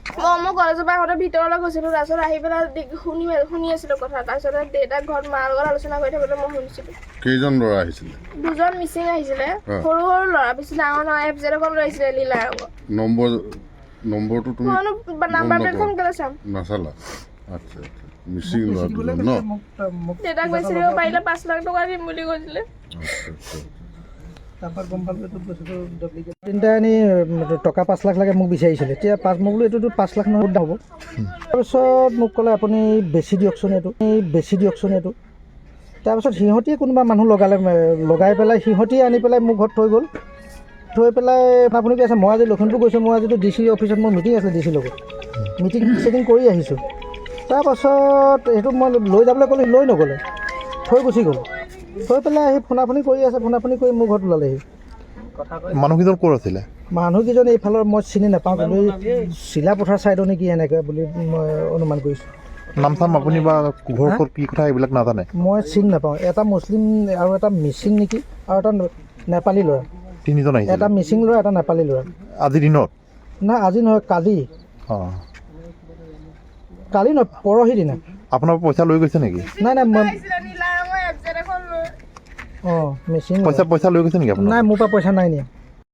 মই কলেজৰ পৰা আহোঁতে ভিতৰলৈ গৈছিলোঁ, তাৰপিছত আহি পেলাই শুনি আছিলোঁ কথা। তাৰপিছত দেউতাক ঘৰত মাৰ লগত আলোচনা কৰি থাকোঁতে মই শুনিছিলোঁ। কেইজন ল'ৰা আহিছিলে? 2জন মিচিং আহিছিলে, সৰু সৰু ল'ৰা, বেছি ডাঙৰ নহয়। FZ এখন লৈ আহিছিলে লীলা ৰঙৰ। নম্বৰটো তুমি নাম্বাৰ প্লেটখন কেলে চাম নাচালা? আচ্ছা আচ্ছা, মিচিং ল'ৰা দুজন ন? দেউতাক বেছি দিব পাৰিলে 5 লাখ টকা দিম বুলি কৈছিলে। তিনিটা আনি টকা 5 লাখ লাগে মোক বিচাৰিছিলে। এতিয়া মই বোলো এইটোতো 5 লাখ নহয় হ'ব। তাৰপিছত মোক ক'লে আপুনি বেছি দিয়কচোন এইটো। তাৰপিছত সিহঁতিয়ে কোনোবা মানুহ লগাই পেলাই সিহঁতিয়ে আনি পেলাই মোৰ ঘৰত থৈ পেলাই আপুনি কি আছে, মই আজি লখিমপুৰ গৈছোঁ, মই আজিতো DC অফিচত মোৰ মিটিং আছিলে, DC লগত মিটিং কৰি আহিছোঁ। তাৰপাছত সেইটো মই লৈ যাবলৈ ক'লোঁ, লৈ নগ'লে, থৈ গুচি গ'ল। থৈ পেলাই আহি ফোনাফোনি কৰি মোৰ ঘৰত ওলালেহি। মানুহকেইজন ক'ৰ আছিলে? মানুহকেইজন এইফালৰ মই চিনি নাপাওঁ, কিন্তু এই চিলাপথাৰ ছাইডৰ নেকি এনেকৈ বুলি মই অনুমান কৰিছোঁ। নাম চাম আপুনি বা ঘৰ ক'ত কি কথা এইবিলাক নাজানে? মই চিনি নাপাওঁ। এটা মুছলিম আৰু এটা মিচিং নেকি, আৰু এটা নেপালী ল'ৰা। 3জন আহিছে? এটা মিচিং ল'ৰা, এটা নেপালী ল'ৰা। আজিৰ দিনত? নাই আজি নহয়, কালি। অঁ, কালি নহয়, পৰহি দিনা। আপোনাৰ পইচা লৈ গৈছে নেকি? নাই মই নীলা ৰঙৰ FZ এখন লৈ। অঁ, মিচিং পইচা লৈ গৈছে নেকি আপোনাৰ? নাই, মোৰ পৰা পইচা নাই নিয়া।